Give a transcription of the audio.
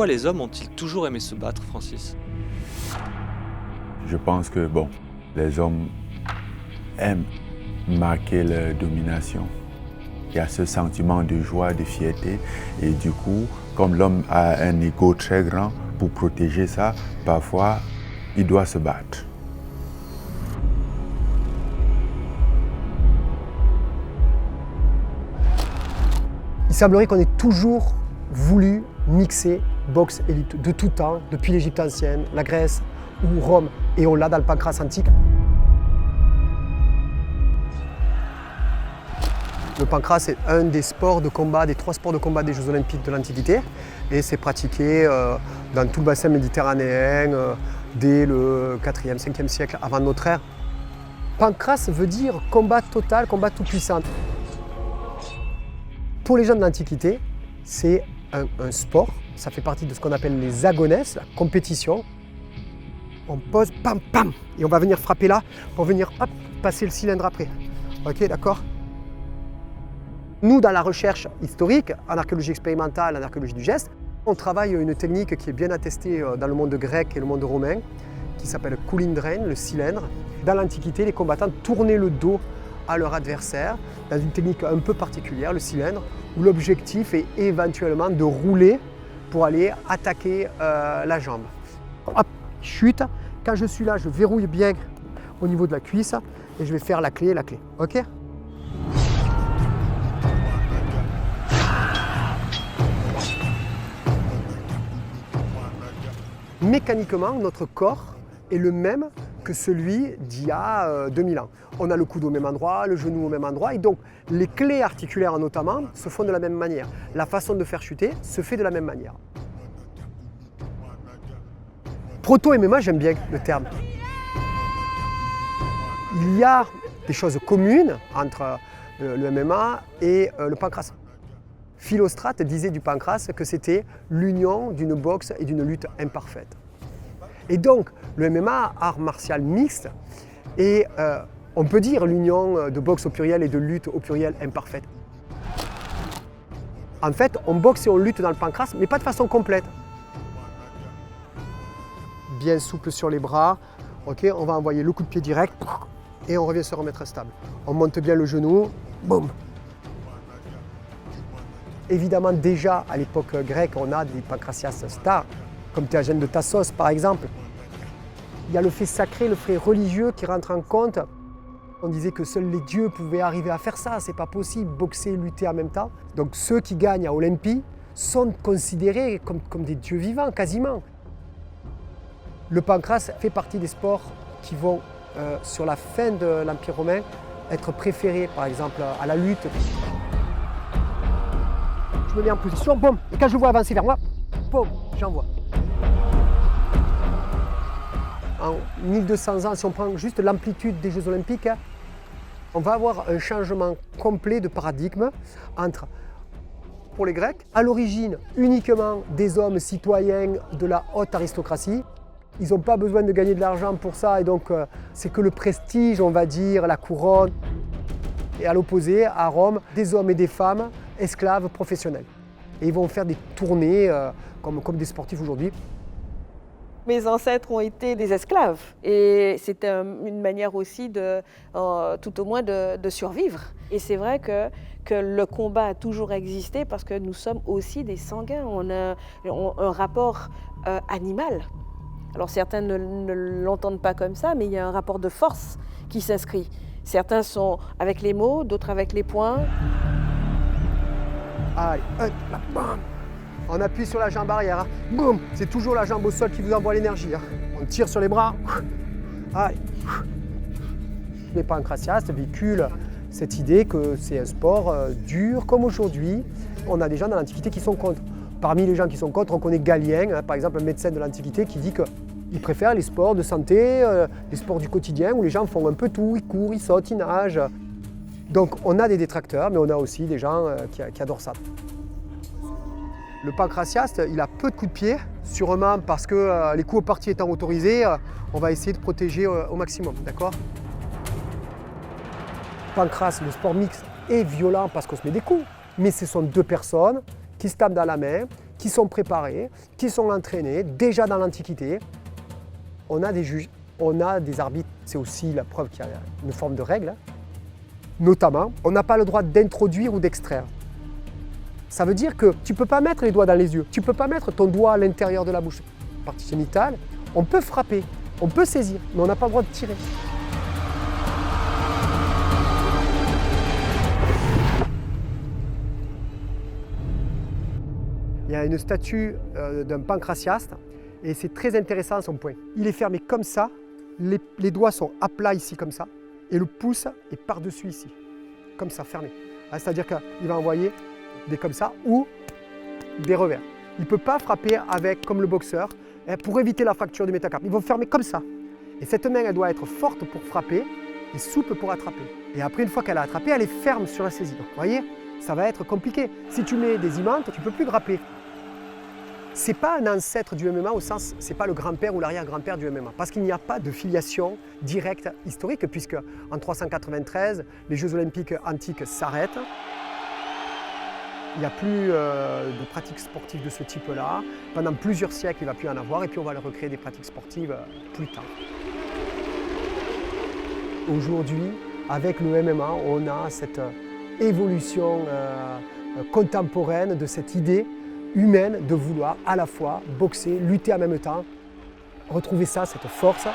Pourquoi les hommes ont-ils toujours aimé se battre, Francis? Je pense que les hommes aiment marquer leur domination. Il y a ce sentiment de joie, de fierté. Et du coup, comme l'homme a un ego très grand, pour protéger ça, parfois, il doit se battre. Il semblerait qu'on ait toujours voulu mixer boxe et lutte de tout temps, depuis l'Égypte ancienne, la Grèce ou Rome, et on l'a dans le pancrace antique. Le pancrace est un des sports de combat, des 3 sports de combat des Jeux Olympiques de l'Antiquité, et c'est pratiqué dans tout le bassin méditerranéen dès le 4e, 5e siècle avant notre ère. Pancrace veut dire combat total, combat tout puissant. Pour les gens de l'Antiquité, c'est un sport, ça fait partie de ce qu'on appelle les agonesses, la compétition. On pose, pam, pam, et on va venir frapper là pour venir hop, passer le cylindre après. Ok, d'accord? Nous, dans la recherche historique, en archéologie expérimentale, en archéologie du geste, on travaille une technique qui est bien attestée dans le monde grec et le monde romain, qui s'appelle coulindrein, le cylindre. Dans l'Antiquité, les combattants tournaient le dos à leur adversaire, dans une technique un peu particulière, le cylindre, où l'objectif est éventuellement de rouler pour aller attaquer la jambe. Hop, chute. Quand je suis là, je verrouille bien au niveau de la cuisse et je vais faire la clé, ok? Mécaniquement, notre corps est le même que celui d'il y a 2000 ans. On a le coude au même endroit, le genou au même endroit, et donc les clés articulaires notamment se font de la même manière. La façon de faire chuter se fait de la même manière. Proto-MMA, j'aime bien le terme. Il y a des choses communes entre le MMA et le pancrace. Philostrate disait du pancrace que c'était l'union d'une boxe et d'une lutte imparfaite. Et donc, le MMA, art martial mixte, est, on peut dire, l'union de boxe au pluriel et de lutte au pluriel imparfaite. En fait, on boxe et on lutte dans le pancrace, mais pas de façon complète. Bien souple sur les bras, ok, on va envoyer le coup de pied direct et on revient se remettre stable. On monte bien le genou, boum. Évidemment, déjà à l'époque grecque, on a des pancratias stars, comme Théagène de Tassos par exemple. Il y a le fait sacré, le fait religieux qui rentre en compte. On disait que seuls les dieux pouvaient arriver à faire ça, c'est pas possible, boxer et lutter en même temps. Donc ceux qui gagnent à Olympie sont considérés comme des dieux vivants, quasiment. Le pancrace fait partie des sports qui vont, sur la fin de l'Empire romain, être préférés, par exemple, à la lutte. Je me mets en position, boum, et quand je vois avancer vers moi, boum, j'envoie. En 1200 ans, si on prend juste l'amplitude des Jeux Olympiques, on va avoir un changement complet de paradigme entre, pour les Grecs, à l'origine uniquement des hommes citoyens de la haute aristocratie. Ils n'ont pas besoin de gagner de l'argent pour ça, et donc c'est que le prestige, on va dire, la couronne. Et à l'opposé, à Rome, des hommes et des femmes esclaves professionnels. Et ils vont faire des tournées comme des sportifs aujourd'hui. Mes ancêtres ont été des esclaves et c'était une manière aussi tout au moins de survivre. Et c'est vrai que le combat a toujours existé parce que nous sommes aussi des sanguins. On a un rapport animal. Alors certains ne l'entendent pas comme ça, mais il y a un rapport de force qui s'inscrit. Certains sont avec les mots, d'autres avec les poings. Allez, bam. On appuie sur la jambe arrière, hein. Boum. C'est toujours la jambe au sol qui vous envoie l'énergie, hein. On tire sur les bras. Allez. Les pancratias véhiculent cette idée que c'est un sport dur comme aujourd'hui. On a des gens dans l'Antiquité qui sont contre. Parmi les gens qui sont contre, on connaît Galien, hein, par exemple un médecin de l'Antiquité qui dit qu'il préfère les sports de santé, les sports du quotidien où les gens font un peu tout, ils courent, ils sautent, ils nagent. Donc on a des détracteurs, mais on a aussi des gens qui adorent ça. Le pancratiaste, il a peu de coups de pied, sûrement parce que les coups au parti étant autorisés, on va essayer de protéger au maximum, d'accord? Pancrace, le sport mixte, est violent parce qu'on se met des coups, mais ce sont deux personnes qui se tapent dans la main, qui sont préparés, qui sont entraînés, déjà dans l'Antiquité. On a des juges, on a des arbitres, c'est aussi la preuve qu'il y a une forme de règle. Notamment, on n'a pas le droit d'introduire ou d'extraire. Ça veut dire que tu ne peux pas mettre les doigts dans les yeux, tu ne peux pas mettre ton doigt à l'intérieur de la bouche. Partie génitale, on peut frapper, on peut saisir, mais on n'a pas le droit de tirer. Il y a une statue d'un pancratiaste et c'est très intéressant son point. Il est fermé comme ça, les doigts sont à plat ici comme ça et le pouce est par-dessus ici, comme ça, fermé. C'est-à-dire qu'il va envoyer des comme ça ou des revers. Il ne peut pas frapper avec, comme le boxeur, pour éviter la fracture du métacarpe. Il va fermer comme ça. Et cette main, elle doit être forte pour frapper et souple pour attraper. Et après, une fois qu'elle a attrapé, elle est ferme sur la saisie. Donc, vous voyez, ça va être compliqué. Si tu mets des imantes, tu ne peux plus grapper. Ce n'est pas un ancêtre du MMA au sens, ce n'est pas le grand-père ou l'arrière-grand-père du MMA. Parce qu'il n'y a pas de filiation directe historique, puisque en 393, les Jeux olympiques antiques s'arrêtent. Il n'y a plus de pratiques sportives de ce type-là. Pendant plusieurs siècles, il ne va plus y en avoir et puis on va recréer des pratiques sportives plus tard. Aujourd'hui, avec le MMA, on a cette évolution contemporaine de cette idée humaine de vouloir à la fois boxer, lutter en même temps, retrouver ça, cette force,